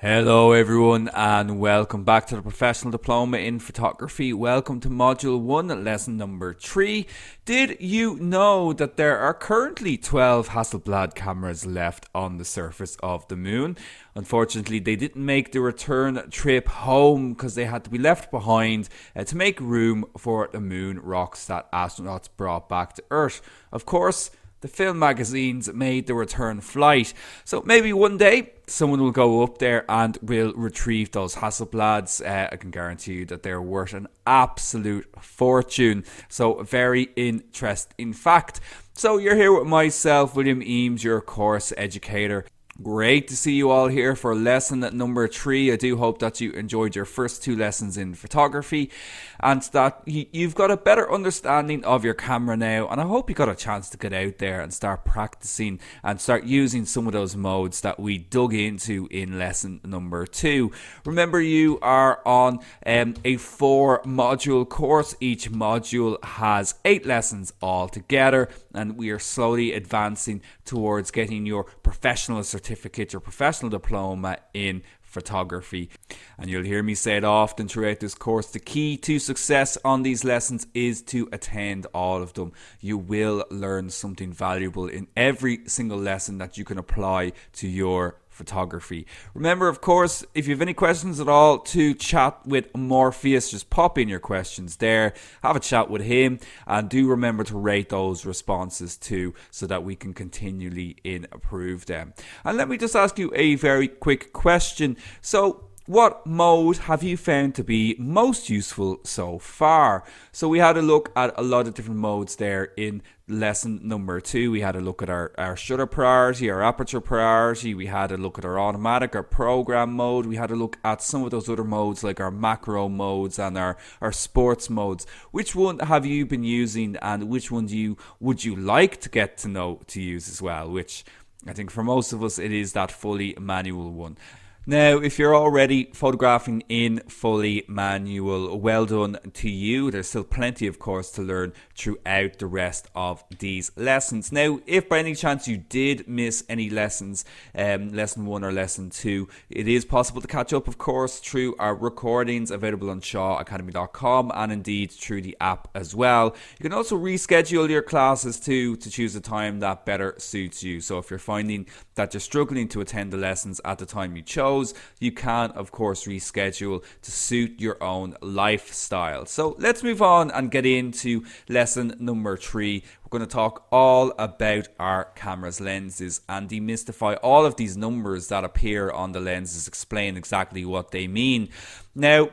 Hello everyone and welcome back to the Professional Diploma in Photography. Welcome to Module 1, Lesson number 3. Did you know that there are currently 12 Hasselblad cameras left on the surface of the moon? Unfortunately, they didn't make the return trip home because they had to be left behind to make room for the moon rocks that astronauts brought back to Earth. Of course, the film magazines made the return flight. So maybe one day someone will go up there and will retrieve those Hasselblads. I can guarantee you that they're worth an absolute fortune. So a very interesting fact. So you're here with myself, William Eames, your course educator. Great to see you all here for lesson number 3. I do hope that you enjoyed your first 2 lessons in photography and that you've got a better understanding of your camera now, and I hope you got a chance to get out there and start practicing and start using some of those modes that we dug into in lesson number 2. Remember, you are on a 4-module course. Each module has 8 lessons altogether, and we are slowly advancing towards getting your professional certificate, your professional diploma in photography. And you'll hear me say it often throughout this course, the key to success on these lessons is to attend all of them. You will learn something valuable in every single lesson that you can apply to your photography. Remember, of course, if you have any questions at all, to chat with Morpheus. Just pop in your questions there, have a chat with him, and do remember to rate those responses too, so that we can continually improve them. And let me just ask you a very quick question. So what mode have you found to be most useful so far? So we had a look at a lot of different modes there in lesson number 2. We had a look at our shutter priority, our aperture priority. We had a look at our automatic, our program mode. We had a look at some of those other modes like our macro modes and our sports modes. Which one have you been using, and which one would you like to get to know to use as well? Which I think for most of us it is that fully manual one. Now, if you're already photographing in fully manual, well done to you. There's still plenty, of course, to learn throughout the rest of these lessons. Now, if by any chance you did miss any lessons, lesson 1 or lesson 2, it is possible to catch up, of course, through our recordings available on shawacademy.com and indeed through the app as well. You can also reschedule your classes too to choose a time that better suits you. So if you're finding that you're struggling to attend the lessons at the time you chose, you can, of course, reschedule to suit your own lifestyle. So let's move on and get into lesson number 3. We're going to talk all about our camera's lenses and demystify all of these numbers that appear on the lenses, explain exactly what they mean. Now,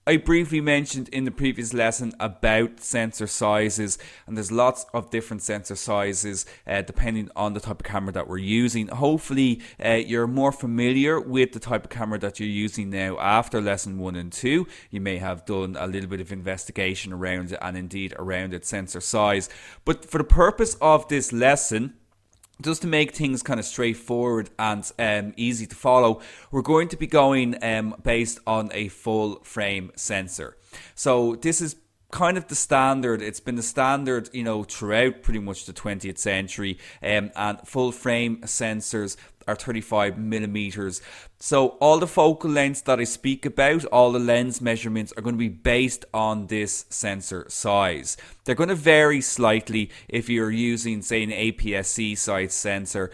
I briefly mentioned in the previous lesson about sensor sizes, and there's lots of different sensor sizes depending on the type of camera that we're using. Hopefully you're more familiar with the type of camera that you're using now after lesson 1 and 2. You may have done a little bit of investigation around it and indeed around its sensor size. But for the purpose of this lesson, just to make things kind of straightforward and easy to follow, we're going to be going based on a full frame sensor. So this is kind of the standard. It's been the standard, throughout pretty much the 20th century, and full frame sensors are 35 millimeters. So all the focal lengths that I speak about, all the lens measurements are going to be based on this sensor size. They're going to vary slightly. If you're using, say, an APS-C size sensor,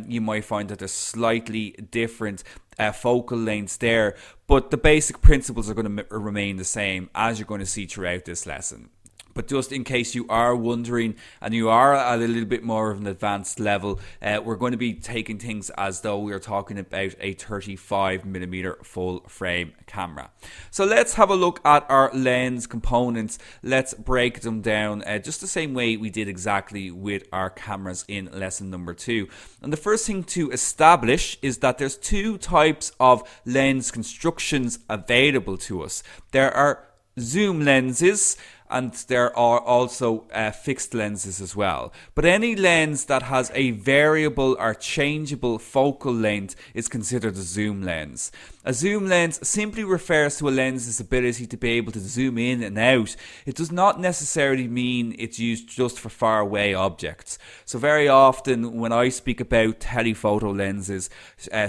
you might find that there's slightly different focal lengths there, but the basic principles are going to remain the same, as you're going to see throughout this lesson. But just in case you are wondering and you are at a little bit more of an advanced level, we're going to be taking things as though we are talking about a 35mm full frame camera. So let's have a look at our lens components. Let's break them down just the same way we did exactly with our cameras in lesson number 2. And the first thing to establish is that there's 2 types of lens constructions available to us. There are zoom lenses and there are also fixed lenses as well. But any lens that has a variable or changeable focal length is considered a zoom lens. A zoom lens simply refers to a lens's ability to be able to zoom in and out. It does not necessarily mean it's used just for far away objects. So very often when I speak about telephoto lenses,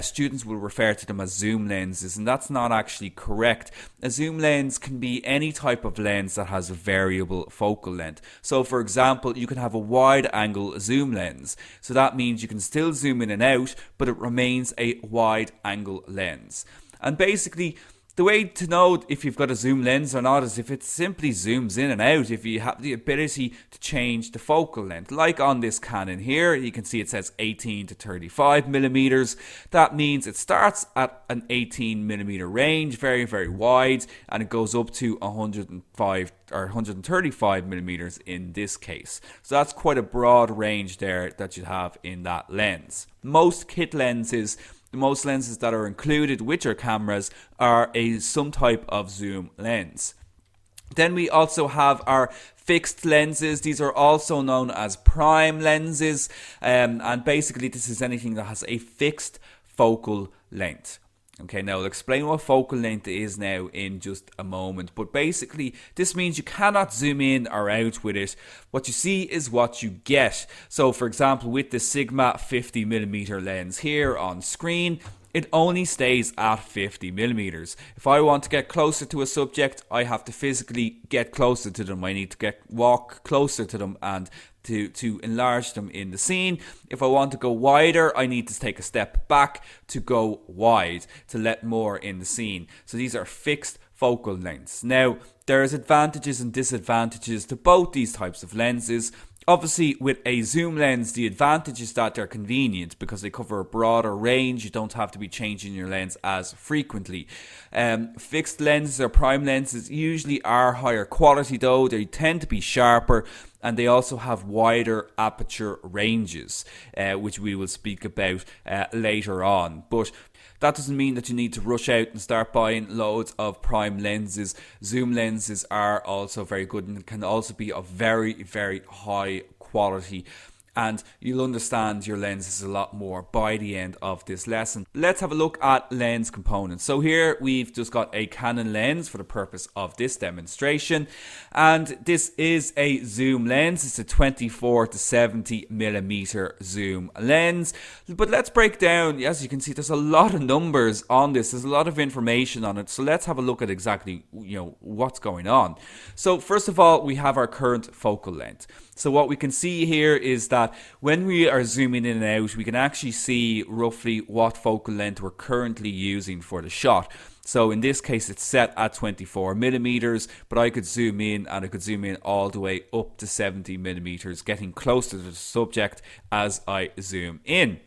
students will refer to them as zoom lenses, and that's not actually correct. A zoom lens can be any type of lens that has a variable focal length. So for example, you can have a wide angle zoom lens. So that means you can still zoom in and out, but it remains a wide angle lens. And basically, the way to know if you've got a zoom lens or not is if it simply zooms in and out, if you have the ability to change the focal length. Like on this Canon here, you can see it says 18 to 35 millimeters. That means it starts at an 18 millimeter range, very, very wide, and it goes up to 105 or 135 millimeters in this case. So that's quite a broad range there that you have in that lens. Most kit lenses, most lenses that are included with your cameras are some type of zoom lens. Then we also have our fixed lenses. These are also known as prime lenses, and basically this is anything that has a fixed focal length. Okay, now I'll explain what focal length is now in just a moment, but basically this means you cannot zoom in or out with it. What you see is what you get. So for example, with the Sigma 50mm lens here on screen, it only stays at 50 millimeters. If I want to get closer to a subject, I have to physically get closer to them. I need to walk closer to them and to enlarge them in the scene. If I want to go wider, I need to take a step back to go wide, to let more in the scene. So these are fixed focal lengths. Now, there's advantages and disadvantages to both these types of lenses. Obviously, with a zoom lens, the advantage is that they're convenient because they cover a broader range. You don't have to be changing your lens as frequently. Fixed lenses or prime lenses usually are higher quality though. They tend to be sharper, and they also have wider aperture ranges, which we will speak about later on. But that doesn't mean that you need to rush out and start buying loads of prime lenses. Zoom lenses are also very good and can also be of very, very high quality. And you'll understand your lenses a lot more by the end of this lesson. Let's have a look at lens components. So here we've just got a Canon lens for the purpose of this demonstration. And this is a zoom lens. It's a 24 to 70 millimeter zoom lens. But let's break down, as you can see, there's a lot of numbers on this. There's a lot of information on it. So let's have a look at exactly, what's going on. So first of all, we have our current focal length. So what we can see here is that when we are zooming in and out, we can actually see roughly what focal length we're currently using for the shot. So in this case, it's set at 24 millimeters, but I could zoom in and I could zoom in all the way up to 70 millimeters, getting closer to the subject as I zoom in.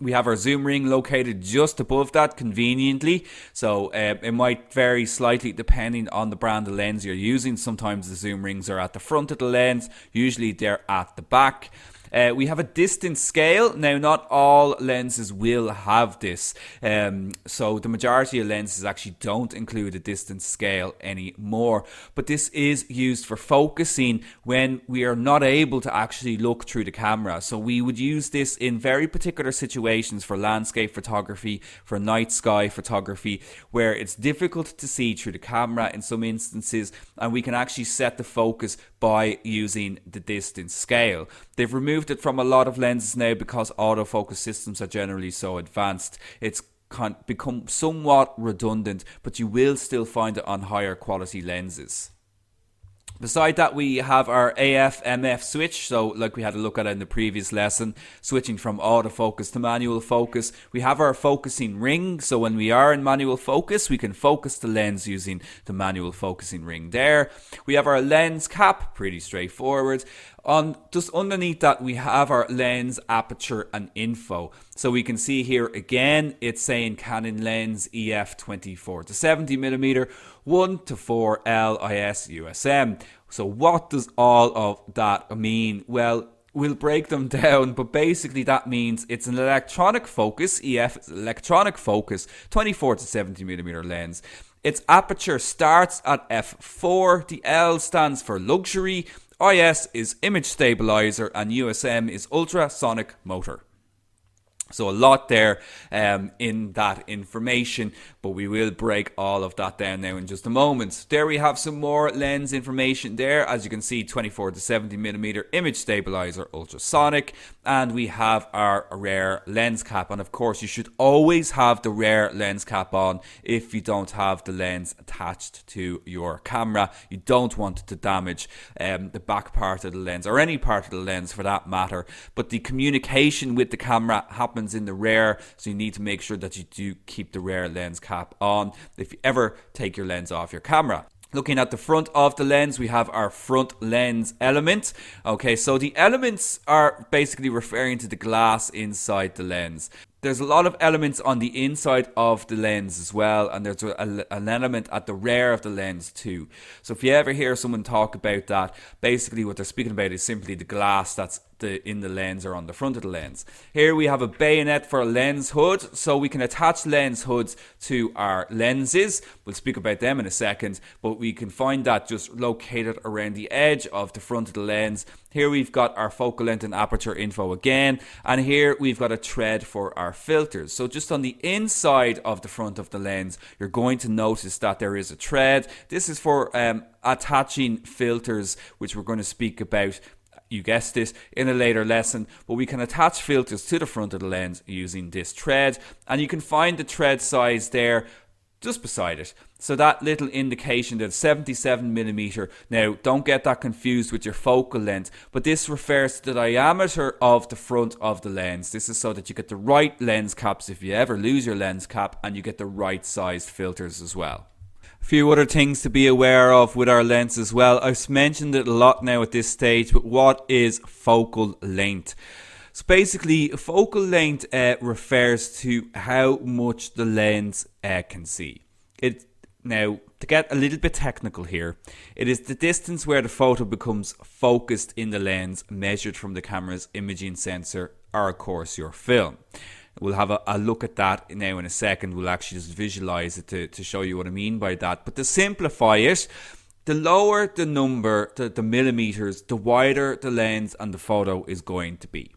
We have our zoom ring located just above that conveniently, so it might vary slightly depending on the brand of lens you're using. Sometimes the zoom rings are at the front of the lens, usually they're at the back. We have a distance scale. Now, not all lenses will have this. So the majority of lenses actually don't include a distance scale anymore. But this is used for focusing when we are not able to actually look through the camera. So we would use this in very particular situations for landscape photography, for night sky photography, where it's difficult to see through the camera in some instances, and we can actually set the focus by using the distance scale. They've removed it from a lot of lenses now because autofocus systems are generally so advanced. It's become somewhat redundant, but you will still find it on higher quality lenses. Beside that, we have our AF/MF switch, so like we had a look at in the previous lesson, switching from autofocus to manual focus. We have our focusing ring, so when we are in manual focus, we can focus the lens using the manual focusing ring there. We have our lens cap, pretty straightforward. Just underneath that, we have our lens aperture and info. So we can see here again, it's saying Canon lens EF 24 to 70 millimeter, 1 to 4 LIS USM. So what does all of that mean? Well, we'll break them down, but basically that means it's an electronic focus. EF is electronic focus, 24 to 70 millimeter lens. Its aperture starts at f4, the L stands for luxury, IS is image stabilizer, and USM is ultrasonic motor. So a lot there in that information, but we will break all of that down now in just a moment. There we have some more lens information there. As you can see, 24 to 70mm image stabilizer, ultrasonic, and we have our rear lens cap. And of course, you should always have the rear lens cap on if you don't have the lens attached to your camera. You don't want it to damage the back part of the lens, or any part of the lens for that matter. But the communication with the camera happens in the rear, so you need to make sure that you do keep the rear lens cap on if you ever take your lens off your camera. Looking at the front of the lens, we have our front lens element. Okay, so the elements are basically referring to the glass inside the lens. There's a lot of elements on the inside of the lens as well, and there's an element at the rear of the lens too. So if you ever hear someone talk about that, basically what they're speaking about is simply the glass that's in the lens or on the front of the lens. Here we have a bayonet for a lens hood, so we can attach lens hoods to our lenses. We'll speak about them in a second, but we can find that just located around the edge of the front of the lens. Here we've got our focal length and aperture info again, and here we've got a thread for our filters. So just on the inside of the front of the lens, you're going to notice that there is a thread. This is for attaching filters, which we're going to speak about, you guessed it, in a later lesson. But we can attach filters to the front of the lens using this thread, and you can find the thread size there just beside it. So that little indication that 77mm. Now, don't get that confused with your focal length, but this refers to the diameter of the front of the lens. This is so that you get the right lens caps if you ever lose your lens cap, and you get the right sized filters as well. A few other things to be aware of with our lens as well. I've mentioned it a lot now at this stage, but what is focal length? So basically, focal length refers to how much the lens can see. Now, to get a little bit technical here, it is the distance where the photo becomes focused in the lens, measured from the camera's imaging sensor, or of course your film. We'll have a look at that now in a second. We'll actually just visualize it to show you what I mean by that. But to simplify it, the lower the number, the millimeters, the wider the lens and the photo is going to be.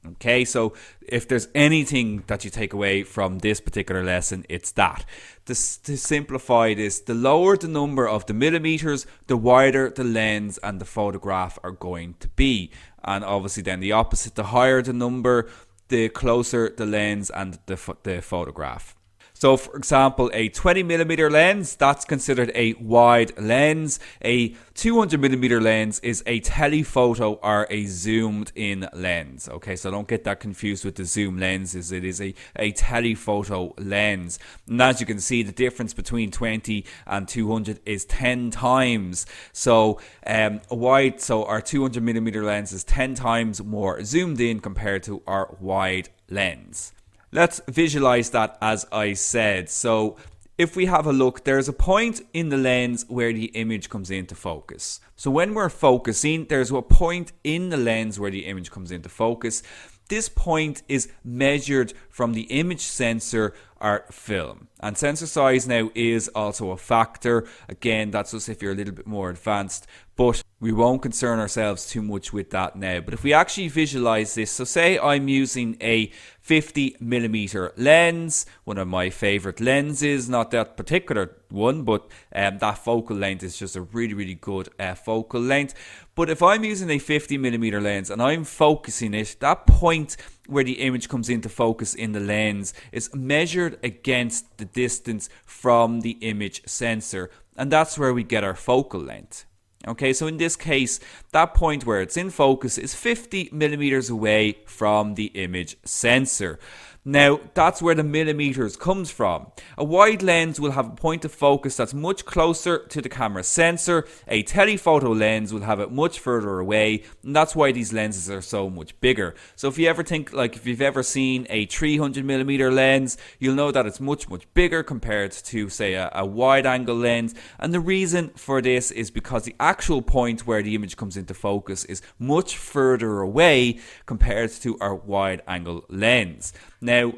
Okay, so if there's anything that you take away from this particular lesson, it's that. To simplify this, the lower the number of the millimeters, the wider the lens and the photograph are going to be. And obviously then the opposite, the higher the number, the closer the lens and the photograph. So for example, a 20mm lens, that's considered a wide lens. A 200mm lens is a telephoto or a zoomed in lens. Okay, so don't get that confused with the zoom lenses. It is a telephoto lens. And as you can see, the difference between 20 and 200 is 10 times. So our 200mm lens is 10 times more zoomed in compared to our wide lens. Let's visualize that as I said. So if we have a look, there's a point in the lens where the image comes into focus. So when we're focusing, there's a point in the lens where the image comes into focus. This point is measured from the image sensor or film. And sensor size now is also a factor. Again, that's just if you're a little bit more advanced, but we won't concern ourselves too much with that now. But if we actually visualize this, so say I'm using a 50mm lens, one of my favorite lenses, not that particular one, but that focal length is just a really, really good focal length. But if I'm using a 50mm lens and I'm focusing it, that point where the image comes into focus in the lens is measured against the distance from the image sensor, and that's where we get our focal length. Okay, so in this case, that point where it's in focus is 50mm away from the image sensor. Now, that's where the millimeters comes from. A wide lens will have a point of focus that's much closer to the camera sensor. A telephoto lens will have it much further away, and that's why these lenses are so much bigger. So if you ever think, like if you've ever seen a 300mm lens, you'll know that it's much, much bigger compared to, say, a wide angle lens. And the reason for this is because the actual point where the image comes into focus is much further away compared to our wide angle lens. Now,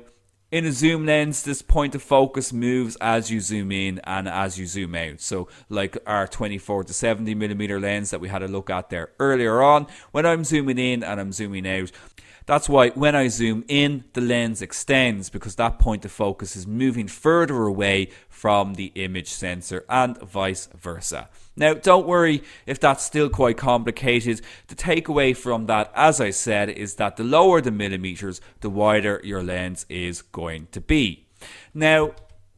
In a zoom lens, this point of focus moves as you zoom in and as you zoom out. So like our 24 to 70mm lens that we had a look at there earlier on, when I'm zooming in and I'm zooming out, that's why when I zoom in, the lens extends, because that point of focus is moving further away from the image sensor and vice versa. Now, don't worry if that's still quite complicated. The takeaway from that, as I said, is that the lower the millimeters, the wider your lens is going to be. Now,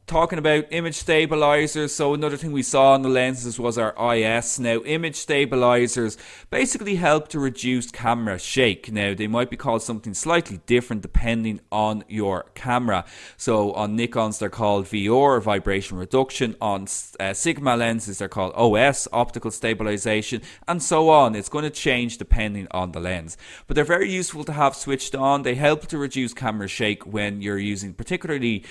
talking about image stabilizers, so another thing we saw on the lenses was our IS. Now, image stabilizers basically help to reduce camera shake. Now, they might be called something slightly different depending on your camera. So on Nikon's, they're called VR, vibration reduction. On Sigma lenses, they're called OS, optical stabilization, and so on. It's going to change depending on the lens. But they're very useful to have switched on. They help to reduce camera shake when you're using particularly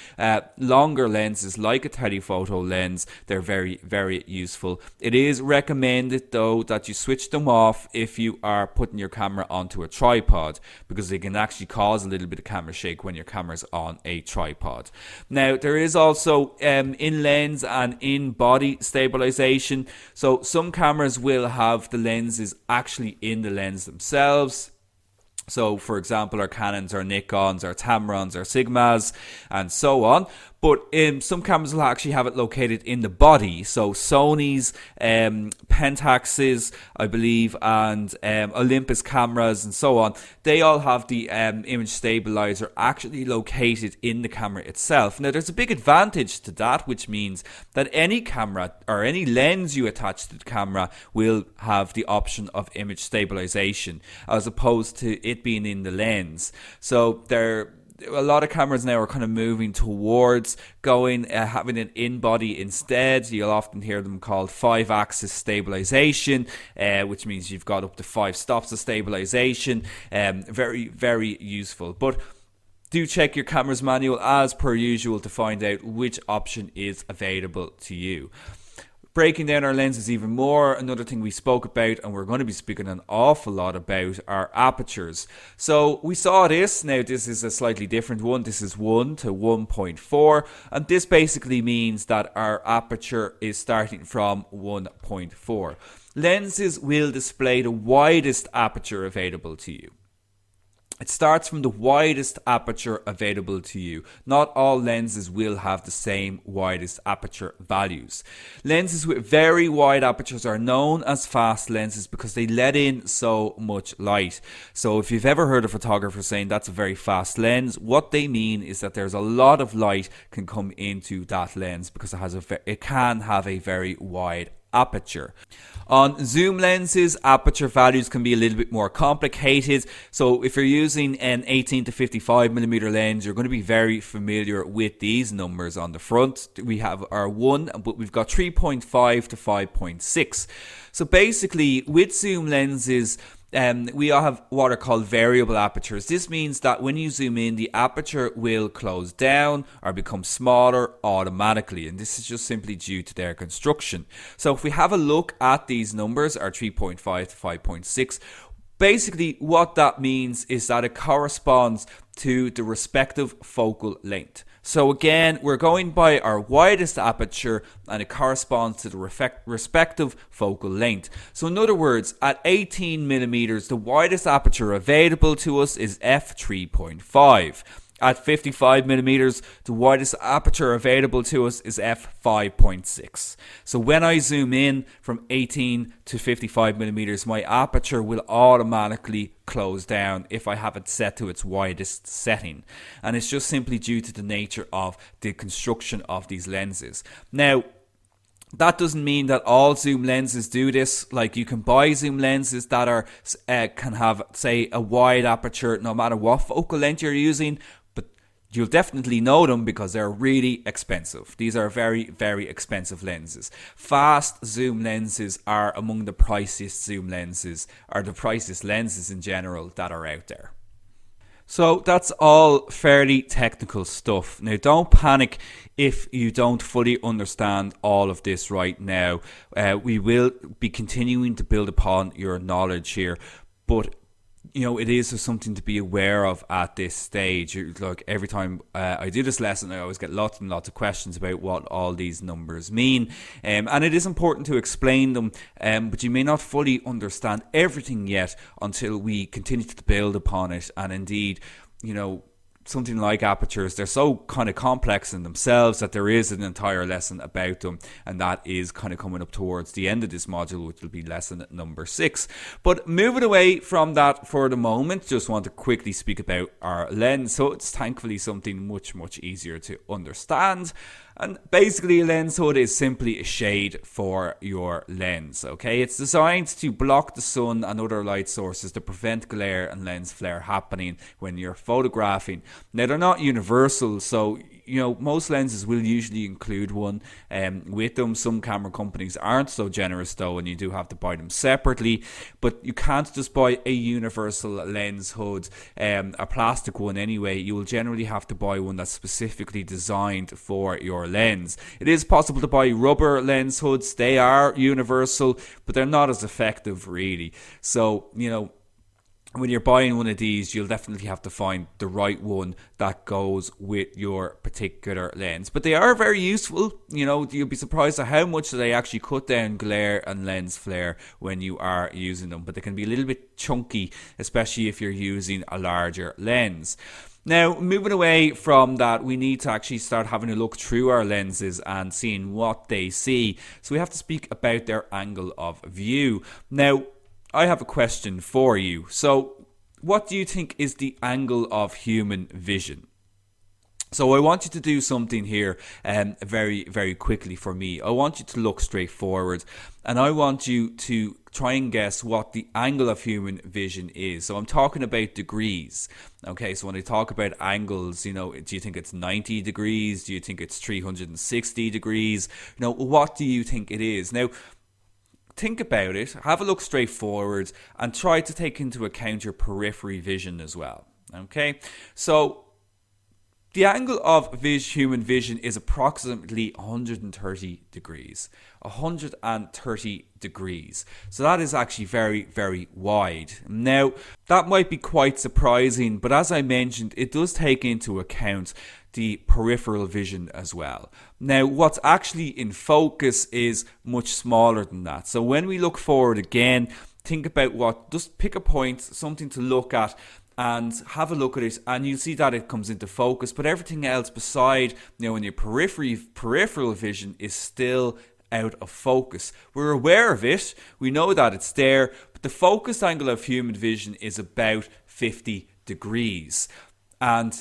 longer lenses like a telephoto lens. They're very, very useful. It is recommended though that you switch them off if you are putting your camera onto a tripod, because they can actually cause a little bit of camera shake when your camera's on a tripod. Now, there is also in lens and in body stabilization. So some cameras will have the lenses actually in the lens themselves. So, for example, our Canons, our Nikons, our Tamrons, our Sigmas, and so on. But some cameras will actually have it located in the body. So Sony's, Pentax's, I believe, and Olympus cameras and so on, they all have the image stabilizer actually located in the camera itself. Now, there's a big advantage to that, which means that any camera or any lens you attach to the camera will have the option of image stabilization, as opposed to it being in the lens. So a lot of cameras now are kind of moving towards having an in-body instead. You'll often hear them called 5-axis stabilization, which means you've got up to 5 stops of stabilization. Very, very useful. But do check your camera's manual as per usual to find out which option is available to you. Breaking down our lenses even more, another thing we spoke about and we're going to be speaking an awful lot about are apertures. So we saw this. Now this is a slightly different one. This is 1 to 1.4, and this basically means that our aperture is starting from 1.4. Lenses will display the widest aperture available to you. It starts from the widest aperture available to you. Not all lenses will have the same widest aperture values. Lenses with very wide apertures are known as fast lenses because they let in so much light. So if you've ever heard a photographer saying that's a very fast lens, what they mean is that there's a lot of light can come into that lens because it can have a very wide aperture. On zoom lenses, aperture values can be a little bit more complicated. So if you're using an 18 to 55mm lens, you're going to be very familiar with these numbers on the front. We have our 1, but we've got 3.5 to 5.6. So basically, with zoom lenses, we all have what are called variable apertures. This means that when you zoom in, the aperture will close down or become smaller automatically, and this is just simply due to their construction. So if we have a look at these numbers, our 3.5 to 5.6, basically what that means is that it corresponds to the respective focal length. So again, we're going by our widest aperture and it corresponds to the respective focal length. So in other words, at 18mm, the widest aperture available to us is f3.5. At 55mm, the widest aperture available to us is f5.6. So when I zoom in from 18 to 55mm, my aperture will automatically close down if I have it set to its widest setting. And it's just simply due to the nature of the construction of these lenses. Now, that doesn't mean that all zoom lenses do this. Like, you can buy zoom lenses that are can have, say, a wide aperture no matter what focal length you're using, but you'll definitely know them because they're really expensive. These are very, very expensive lenses. Fast zoom lenses are among the priciest zoom lenses, or the priciest lenses in general that are out there. So that's all fairly technical stuff. Now, don't panic if you don't fully understand all of this right now. We will be continuing to build upon your knowledge here, but it is just something to be aware of at this stage. Like every time I do this lesson, I always get lots and lots of questions about what all these numbers mean. And it is important to explain them, but you may not fully understand everything yet until we continue to build upon it. And indeed, something like apertures, they're so kind of complex in themselves that there is an entire lesson about them, and that is kind of coming up towards the end of this module, which will be lesson number 6. But moving away from that for the moment, just want to quickly speak about our lens. So it's thankfully something much easier to understand. And basically, a lens hood is simply a shade for your lens, okay? It's designed to block the sun and other light sources to prevent glare and lens flare happening when you're photographing. Now, they're not universal, so most lenses will usually include one with them. Some camera companies aren't so generous though, and you do have to buy them separately. But you can't just buy a universal lens hood, a plastic one anyway. You will generally have to buy one that's specifically designed for your lens. It is possible to buy rubber lens hoods. They are universal, but they're not as effective really. So, when you're buying one of these, you'll definitely have to find the right one that goes with your particular lens. But they are very useful. You'll be surprised at how much they actually cut down glare and lens flare when you are using them. But they can be a little bit chunky, especially if you're using a larger lens. Now, moving away from that, we need to actually start having a look through our lenses and seeing what they see. So we have to speak about their angle of view. Now, I have a question for you. So, what do you think is the angle of human vision? So I want you to do something here very quickly for me. I want you to look straight forward, and I want you to try and guess what the angle of human vision is. So I'm talking about degrees. Okay, so when I talk about angles, do you think it's 90 degrees? Do you think it's 360 degrees? What do you think it is? Now, think about it, have a look straight forward, and try to take into account your periphery vision as well. Okay, so the angle of human vision is approximately 130 degrees. 130 degrees. So that is actually very wide. Now, that might be quite surprising, but as I mentioned, it does take into account the peripheral vision as well. Now, what's actually in focus is much smaller than that. So when we look forward again, think about just pick a point, something to look at, and have a look at it, and you'll see that it comes into focus. But everything else beside, in your peripheral vision is still out of focus. We're aware of it, we know that it's there, but the focus angle of human vision is about 50 degrees. And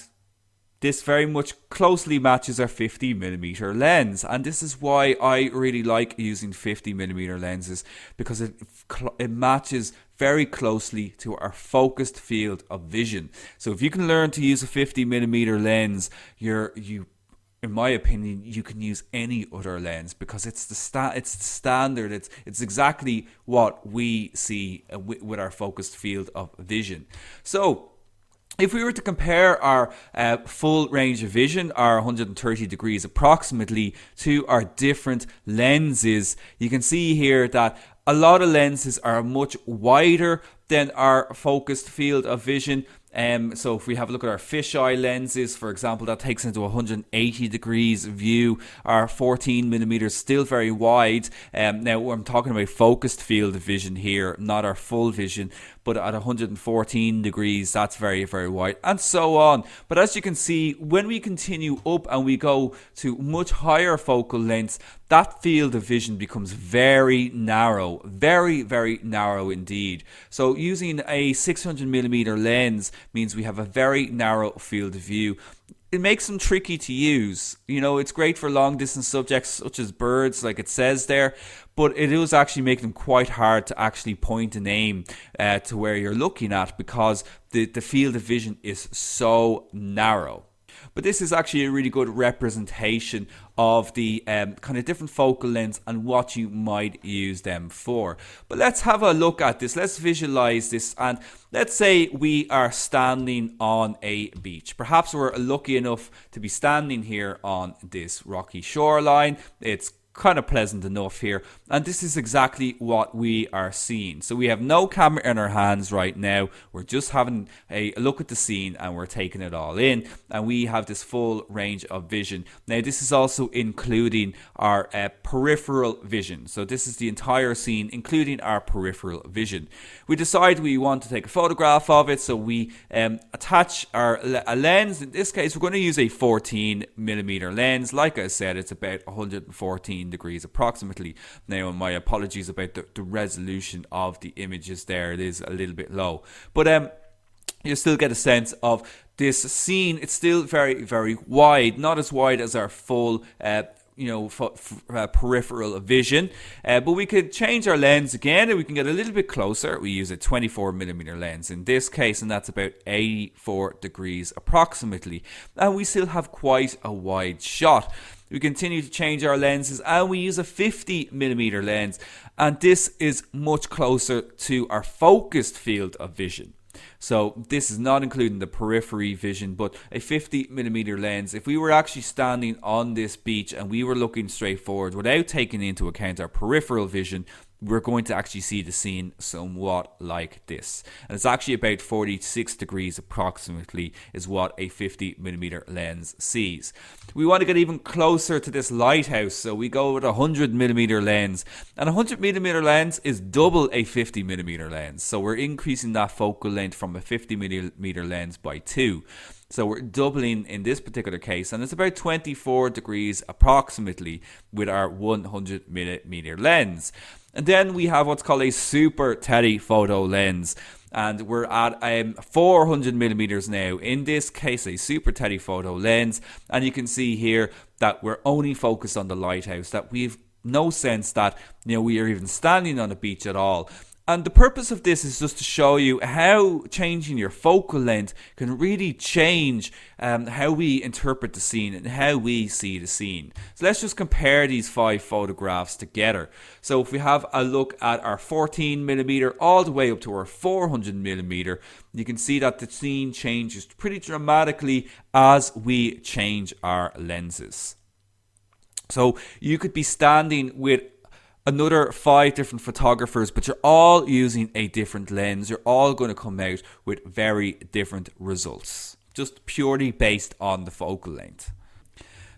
this very much closely matches our 50mm lens, and this is why I really like using 50mm lenses, because it matches very closely to our focused field of vision. So if you can learn to use a 50mm lens, in my opinion, you can use any other lens, because it's the standard. It's exactly what we see with our focused field of vision. So if we were to compare our full range of vision, our 130 degrees approximately, to our different lenses, you can see here that a lot of lenses are much wider than our focused field of vision. So if we have a look at our fisheye lenses, for example, that takes into 180 degrees view. Our 14mm still very wide. Now I'm talking about focused field of vision here, not our full vision. But at 114 degrees, that's very wide, and so on. But as you can see, when we continue up and we go to much higher focal lengths, that field of vision becomes very narrow, very narrow indeed. So using a 600mm lens means we have a very narrow field of view. It makes them tricky to use. It's great for long distance subjects such as birds, like it says there, but it does actually make them quite hard to actually point and aim to where you're looking at, because the field of vision is so narrow. But this is actually a really good representation of the kind of different focal lengths and what you might use them for. But let's have a look at this. Let's visualize this, and let's say we are standing on a beach. Perhaps we're lucky enough to be standing here on this rocky shoreline. It's kind of pleasant enough here, and this is exactly what we are seeing. So we have no camera in our hands right now, we're just having a look at the scene and we're taking it all in, and we have this full range of vision. Now this is also including our peripheral vision, so this is the entire scene including our peripheral vision. We decide we want to take a photograph of it, so we attach a lens. In this case we're going to use a 14mm lens. Like I said, it's about 114 degrees approximately. Now my apologies about the resolution of the images there, it is a little bit low, but you still get a sense of this scene. It's still very, very wide, not as wide as our full peripheral vision, but we could change our lens again and we can get a little bit closer. We use a 24mm lens in this case, and that's about 84 degrees approximately, and we still have quite a wide shot. We continue to change our lenses and we use a 50mm lens, and this is much closer to our focused field of vision. So this is not including the periphery vision, but a 50mm lens. If we were actually standing on this beach and we were looking straight forward without taking into account our peripheral vision, we're going to actually see the scene somewhat like this. And it's actually about 46 degrees approximately is what a 50mm lens sees. We want to get even closer to this lighthouse, so we go with a 100mm lens. And a 100mm lens is double a 50mm lens. So we're increasing that focal length from a 50mm lens by 2. So we're doubling in this particular case, and it's about 24 degrees approximately with our 100mm lens. And then we have what's called a super telephoto lens, and we're at 400mm now. In this case, a super telephoto lens, and you can see here that we're only focused on the lighthouse, that we've no sense that we are even standing on a beach at all. And the purpose of this is just to show you how changing your focal length can really change how we interpret the scene and how we see the scene. So let's just compare these 5 photographs together. So if we have a look at our 14mm all the way up to our 400mm, you can see that the scene changes pretty dramatically as we change our lenses. So you could be standing with another 5 different photographers, but you're all using a different lens. You're all going to come out with very different results, just purely based on the focal length.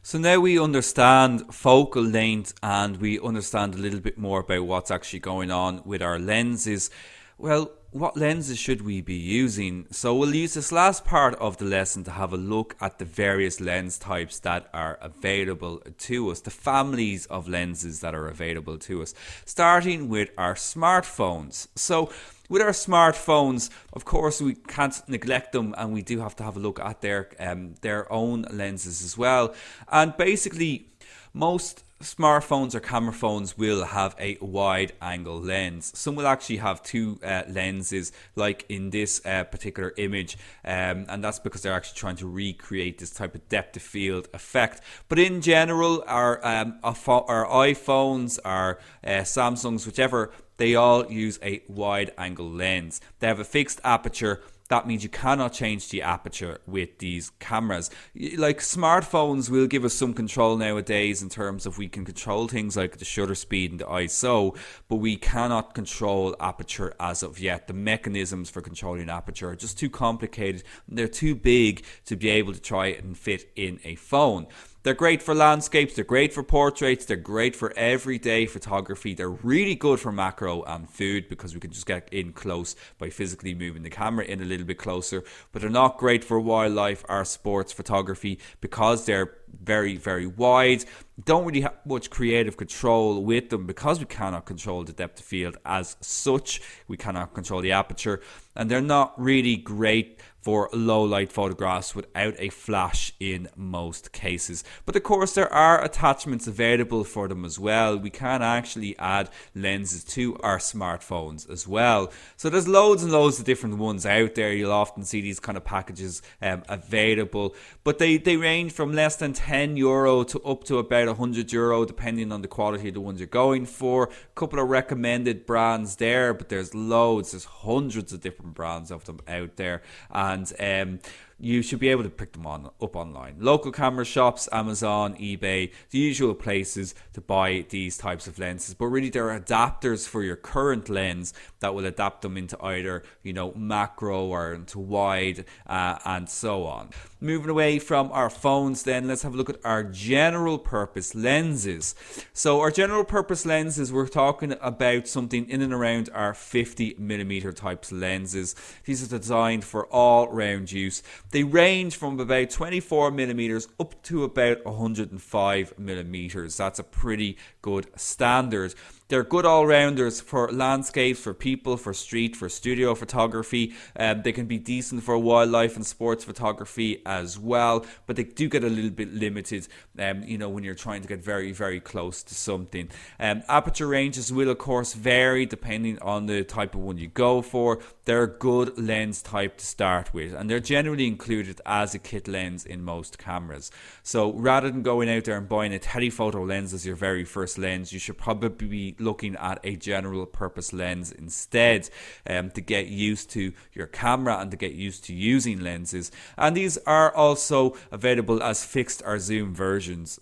So now we understand focal length and we understand a little bit more about what's actually going on with our lenses. Well, what lenses should we be using? So we'll use this last part of the lesson to have a look at the various lens types that are available to us, the families of lenses that are available to us, starting with our smartphones. So with our smartphones, of course, we can't neglect them, and we do have to have a look at their own lenses as well. And basically, most smartphones or camera phones will have a wide angle lens. Some will actually have 2 lenses, like in this particular image, and that's because they're actually trying to recreate this type of depth of field effect. But in general, our iPhones, our Samsungs, whichever, they all use a wide angle lens. They have a fixed aperture. That means you cannot change the aperture with these cameras. Like smartphones will give us some control nowadays in terms of we can control things like the shutter speed and the ISO, but we cannot control aperture as of yet. The mechanisms for controlling aperture are just too complicated. They're too big to be able to try and fit in a phone. They're great for landscapes, they're great for portraits, they're great for everyday photography. They're really good for macro and food because we can just get in close by physically moving the camera in a little bit closer. But they're not great for wildlife or sports photography because they're very, very wide. Don't really have much creative control with them because we cannot control the depth of field as such. We cannot control the aperture, and they're not really great for low light photographs without a flash in most cases. But of course there are attachments available for them as well. We can actually add lenses to our smartphones as well. So there's loads and loads of different ones out there. You'll often see these kind of packages available, but they range from less than €10 to up to about €100 depending on the quality of the ones you're going for. A couple of recommended brands there, but there's loads, there's hundreds of different brands of them out there. And you should be able to pick them up online. Local camera shops, Amazon, eBay, the usual places to buy these types of lenses. But really, they're adapters for your current lens that will adapt them into either, macro or into wide, and so on. Moving away from our phones then, let's have a look at our general purpose lenses. So our general purpose lenses, we're talking about something in and around our 50mm types lenses. These are designed for all round use. They range from about 24mm up to about 105mm. That's a pretty good standard. They're good all-rounders for landscapes, for people, for street, for studio photography. They can be decent for wildlife and sports photography as well, but they do get a little bit limited, when you're trying to get very, very close to something. Aperture ranges will, of course, vary depending on the type of one you go for. They're a good lens type to start with, and they're generally included as a kit lens in most cameras. So rather than going out there and buying a telephoto lens as your very first lens, you should probably be looking at a general purpose lens instead, to get used to your camera and to get used to using lenses. And these are also available as fixed or zoom versions.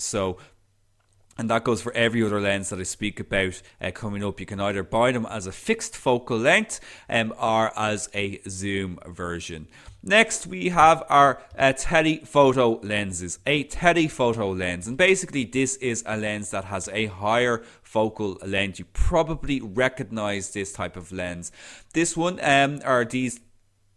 And that goes for every other lens that I speak about coming up. You can either buy them as a fixed focal length or as a zoom version. Next, we have our telephoto lenses. A telephoto lens. And basically, this is a lens that has a higher focal length. You probably recognize this type of lens. This one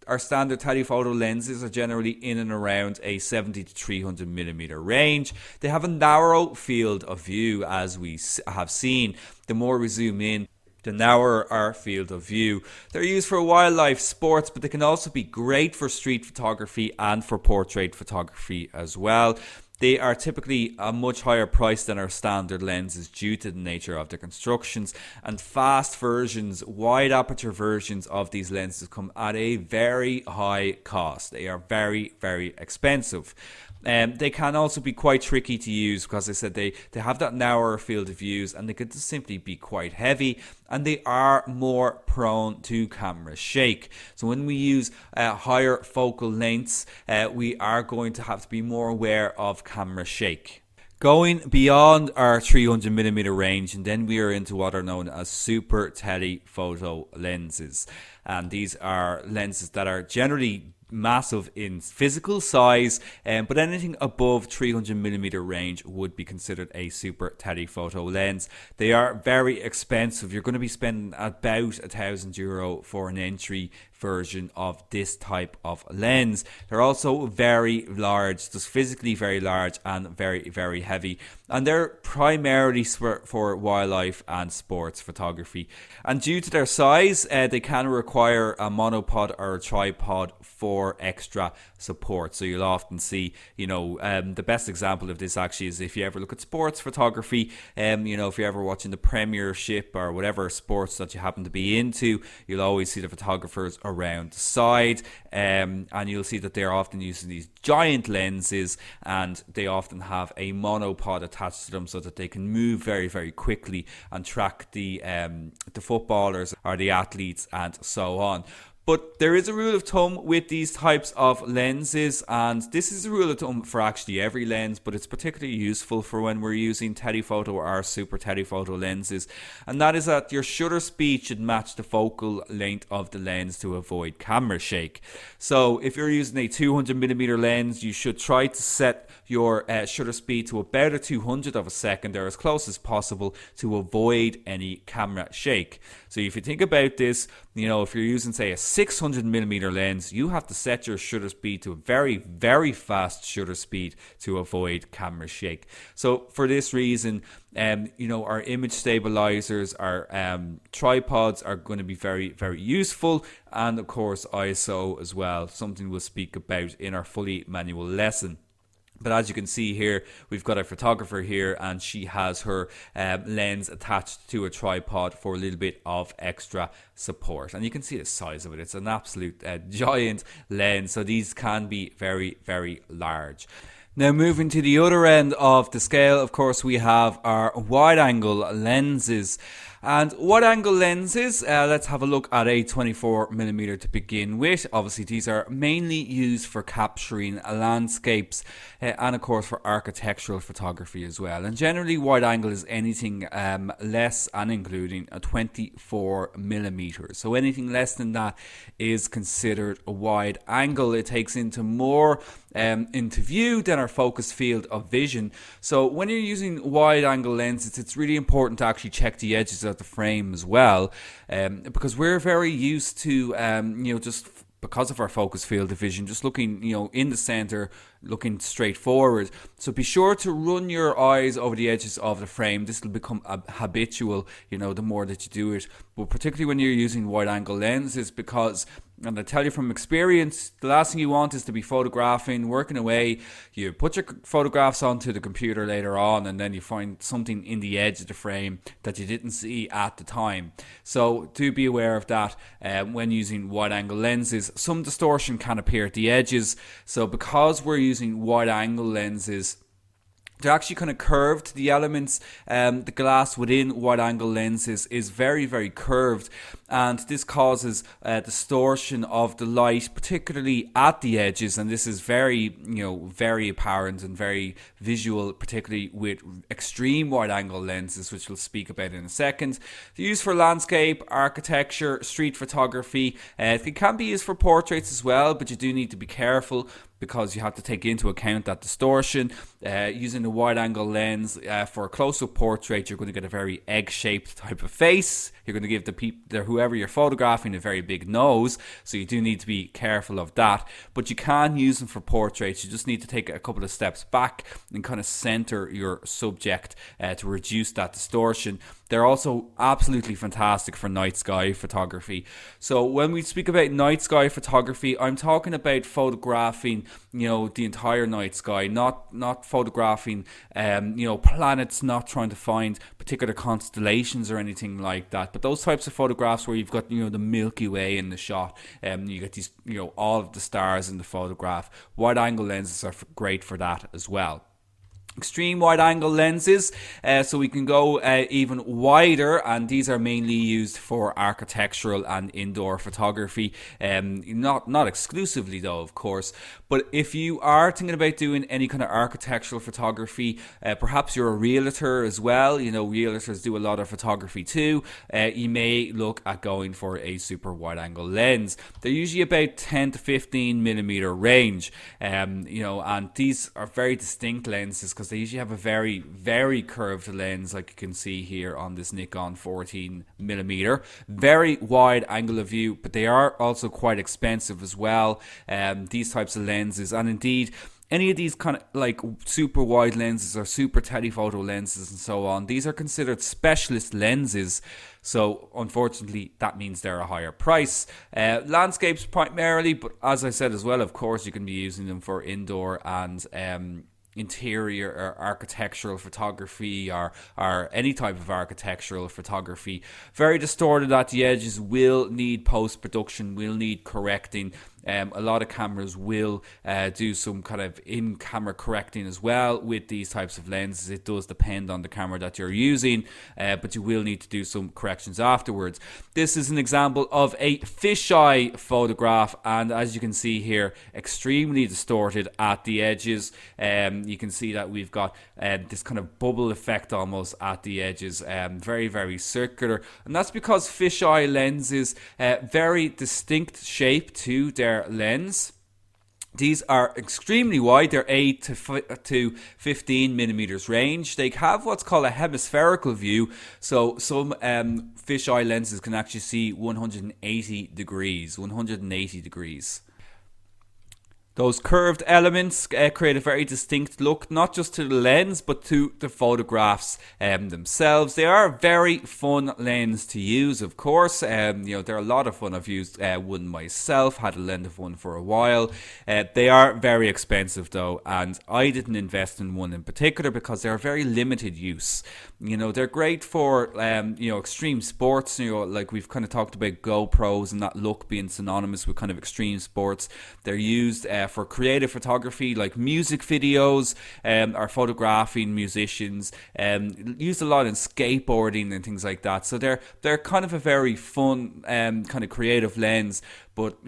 our standard telephoto lenses are generally in and around a 70 to 300mm range. They have a narrow field of view, as we have seen. The more we zoom in, the narrower our field of view. They're used for wildlife, sports, but they can also be great for street photography and for portrait photography as well. They are typically a much higher price than our standard lenses due to the nature of their constructions, and fast versions, wide aperture versions of these lenses come at a very high cost. They are very, very expensive. They can also be quite tricky to use because I said they have that narrower field of views, and they could just simply be quite heavy, and they are more prone to camera shake. So when we use higher focal lengths, we are going to have to be more aware of camera shake. Going beyond our 300mm range, and then we are into what are known as super telephoto lenses. And these are lenses that are generally massive in physical size, but anything above 300mm range would be considered a super telephoto lens. They are very expensive. You're going to be spending about €1,000 for an entry version of this type of lens. They're also very large, just physically very large and very, very heavy, and they're primarily for wildlife and sports photography. And due to their size, they can require a monopod or a tripod for extra support. So you'll often see, the best example of this actually is if you ever look at sports photography, if you're ever watching the Premiership or whatever sports that you happen to be into, you'll always see the photographers around the side, and you'll see that they're often using these giant lenses, and they often have a monopod attached to them so that they can move very, very quickly and track the footballers or the athletes and so on. But there is a rule of thumb with these types of lenses, and this is a rule of thumb for actually every lens, but it's particularly useful for when we're using telephoto or super telephoto lenses, and that is that your shutter speed should match the focal length of the lens to avoid camera shake. So if you're using a 200mm lens, you should try to set your shutter speed to about a 200th of a second, or as close as possible, to avoid any camera shake. So if you think about this, if you're using, say, a 600mm lens, you have to set your shutter speed to a very, very fast shutter speed to avoid camera shake. So for this reason, our image stabilizers, our tripods are going to be very, very useful, and of course ISO as well, something we'll speak about in our fully manual lesson. But as you can see here, we've got a photographer here, and she has her lens attached to a tripod for a little bit of extra support. And you can see the size of it. It's an absolute giant lens. So these can be very, very large. Now moving to the other end of the scale, of course, we have our wide angle lenses. And wide angle lenses, let's have a look at a 24mm to begin with. Obviously these are mainly used for capturing landscapes and of course for architectural photography as well. And generally wide angle is anything less and including a 24mm. So anything less than that is considered a wide angle. It takes into more into view than our focus field of vision. So when you're using wide angle lenses, it's really important to actually check the edges of the frame as well, because we're very used to just because of our focus field of vision, just looking, in the center, looking straight forward. So be sure to run your eyes over the edges of the frame. This will become habitual, the more that you do it. But particularly when you're using wide angle lenses, because, and I tell you from experience, the last thing you want is to be photographing, working away. You put your photographs onto the computer later on, and then you find something in the edge of the frame that you didn't see at the time. So do be aware of that when using wide angle lenses. Some distortion can appear at the edges. So because we're using wide angle lenses, they're actually kind of curved. The elements, the glass within wide angle lenses is very, very curved, and this causes distortion of the light, particularly at the edges. And this is very, very apparent and very visual, particularly with extreme wide angle lenses, which we'll speak about in a second. They're used for landscape, architecture, street photography. It can be used for portraits as well, but you do need to be careful, because you have to take into account that distortion. Using a wide angle lens for a close-up portrait, you're going to get a very egg-shaped type of face. You're going to give whoever you're photographing a very big nose, so you do need to be careful of that. But you can use them for portraits. You just need to take a couple of steps back and kind of center your subject to reduce that distortion. They're also absolutely fantastic for night sky photography. So when we speak about night sky photography, I'm talking about photographing, the entire night sky, not photographing, planets, not trying to find particular constellations or anything like that. But those types of photographs where you've got, the Milky Way in the shot, you get these, all of the stars in the photograph. Wide angle lenses are great for that as well. Extreme wide angle lenses, so we can go even wider, and these are mainly used for architectural and indoor photography, not exclusively though, of course. But if you are thinking about doing any kind of architectural photography, perhaps you're a realtor as well, realtors do a lot of photography too, you may look at going for a super wide angle lens. They're usually about 10 to 15mm range, and these are very distinct lenses because they usually have a very, very curved lens, like you can see here on this Nikon 14mm. Very wide angle of view, but they are also quite expensive as well, these types of lenses. And indeed, any of these kind of like super wide lenses or super telephoto lenses and so on, these are considered specialist lenses. So unfortunately, that means they're a higher price. Landscapes primarily, but as I said as well, of course, you can be using them for indoor and interior or architectural photography, or any type of architectural photography. Very distorted at the edges, will need post-production, will need correcting. A lot of cameras will do some kind of in-camera correcting as well with these types of lenses. It does depend on the camera that you're using, but you will need to do some corrections afterwards. This is an example of a fisheye photograph, and as you can see here, extremely distorted at the edges. You can see that we've got this kind of bubble effect almost at the edges, very, very circular, and that's because fisheye lenses, very distinct shape to their lens. These are extremely wide. They're 8 to 15mm range. They have what's called a hemispherical view. So some fisheye lenses can actually see 180 degrees. Those curved elements create a very distinct look, not just to the lens, but to the photographs themselves. They are a very fun lens to use, of course. They're a lot of fun. I've used one myself, had a lens of one for a while. They are very expensive though, and I didn't invest in one in particular because they're very limited use. They're great for extreme sports. Like we've kind of talked about GoPros and that look being synonymous with kind of extreme sports. They're used for creative photography like music videos or photographing musicians, used a lot in skateboarding and things like that. So they're kind of a very fun kind of creative lens, but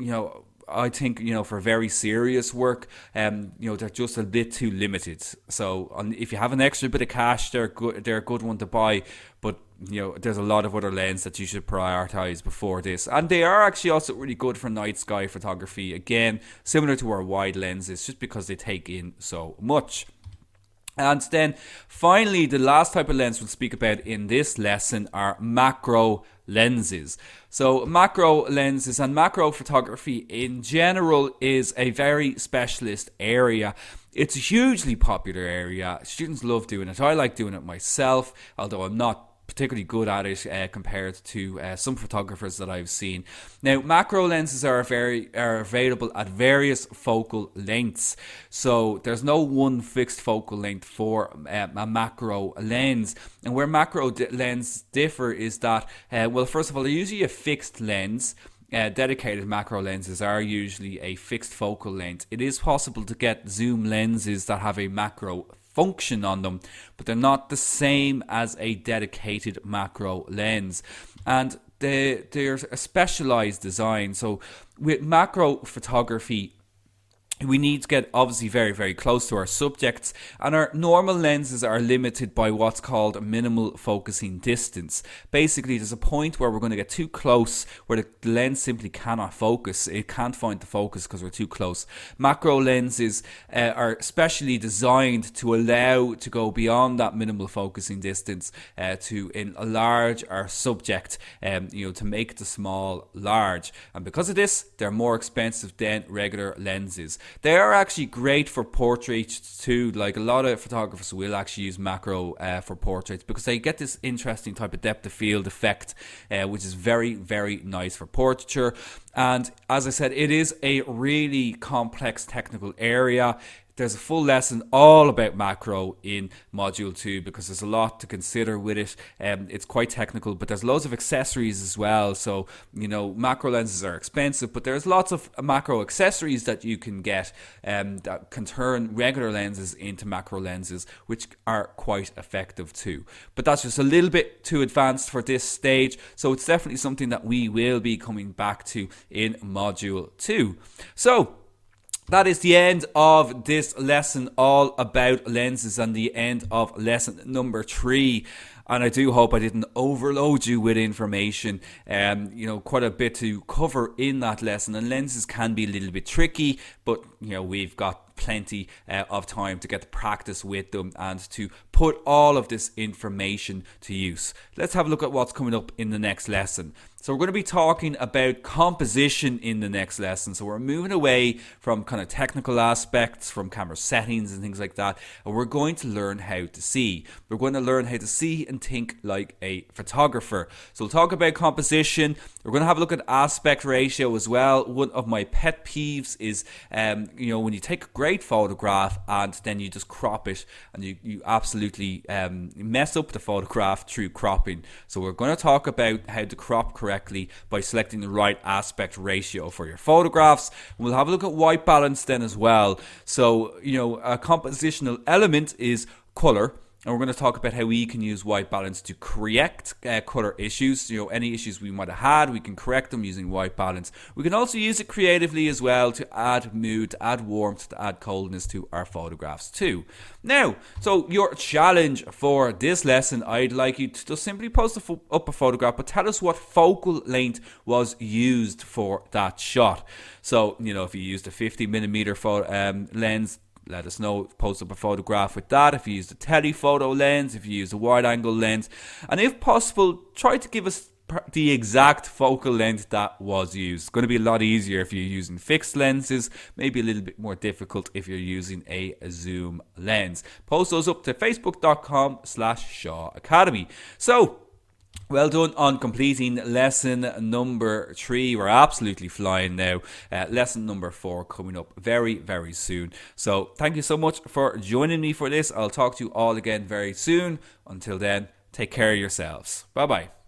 I think, for very serious work, they're just a bit too limited. So if you have an extra bit of cash, they're a good one to buy. But, there's a lot of other lenses that you should prioritize before this. And they are actually also really good for night sky photography. Again, similar to our wide lenses, just because they take in so much. And then finally, the last type of lens we'll speak about in this lesson are macro lenses. So macro lenses and macro photography in general is a very specialist area. It's a hugely popular area. Students love doing it. I like doing it myself, although I'm not particularly good at it compared to some photographers that I've seen. Now, macro lenses are available at various focal lengths, so there's no one fixed focal length for a macro lens. And where macro lens differ is that, well, first of all, they're usually a fixed lens. Dedicated macro lenses are usually a fixed focal length. It is possible to get zoom lenses that have a macro function on them, but they're not the same as a dedicated macro lens, and they're a specialized design. So with macro photography, we need to get obviously very, very close to our subjects, and our normal lenses are limited by what's called minimal focusing distance. Basically, there's a point where we're going to get too close where the lens simply cannot focus. It can't find the focus because we're too close. Macro lenses are specially designed to allow to go beyond that minimal focusing distance to enlarge our subject, to make the small large. And because of this, they're more expensive than regular lenses. They are actually great for portraits too. Like, a lot of photographers will actually use macro for portraits because they get this interesting type of depth of field effect, which is very, very nice for portraiture. And as I said, it is a really complex technical area. There's a full lesson all about macro in Module 2 because there's a lot to consider with it. It's quite technical, but there's loads of accessories as well. So, macro lenses are expensive, but there's lots of macro accessories that you can get that can turn regular lenses into macro lenses, which are quite effective too. But that's just a little bit too advanced for this stage. So it's definitely something that we will be coming back to in Module 2. So, that is the end of this lesson all about lenses and the end of lesson number 3. And I do hope I didn't overload you with information. Quite a bit to cover in that lesson. And lenses can be a little bit tricky, but we've got plenty of time to get to practice with them and to put all of this information to use. Let's have a look at what's coming up in the next lesson. So we're going to be talking about composition in the next lesson. So we're moving away from kind of technical aspects, from camera settings and things like that, and we're going to learn how to see. We're going to learn how to see and think like a photographer. So we'll talk about composition. We're going to have a look at aspect ratio as well. One of my pet peeves is, when you take a great photograph and then you just crop it, and you absolutely mess up the photograph through cropping. So we're going to talk about how to crop correctly by selecting the right aspect ratio for your photographs. And we'll have a look at white balance then as well. So, a compositional element is color. And we're going to talk about how we can use white balance to correct color issues. Any issues we might have had, we can correct them using white balance. We can also use it creatively as well to add mood, to add warmth, to add coldness to our photographs too. Now, so your challenge for this lesson, I'd like you to just simply post up a photograph, but tell us what focal length was used for that shot. So, if you used a 50mm lens, let us know. Post up a photograph with that. If you use a telephoto lens, if you use a wide angle lens, and if possible, try to give us the exact focal length that was used. It's going to be a lot easier if you're using fixed lenses, maybe a little bit more difficult if you're using a zoom lens. Post those up to facebook.com/Shaw Academy. So, well done on completing lesson number 3. We're absolutely flying now. Lesson number 4 coming up very, very soon. So thank you so much for joining me for this. I'll talk to you all again very soon. Until then, take care of yourselves. Bye-bye.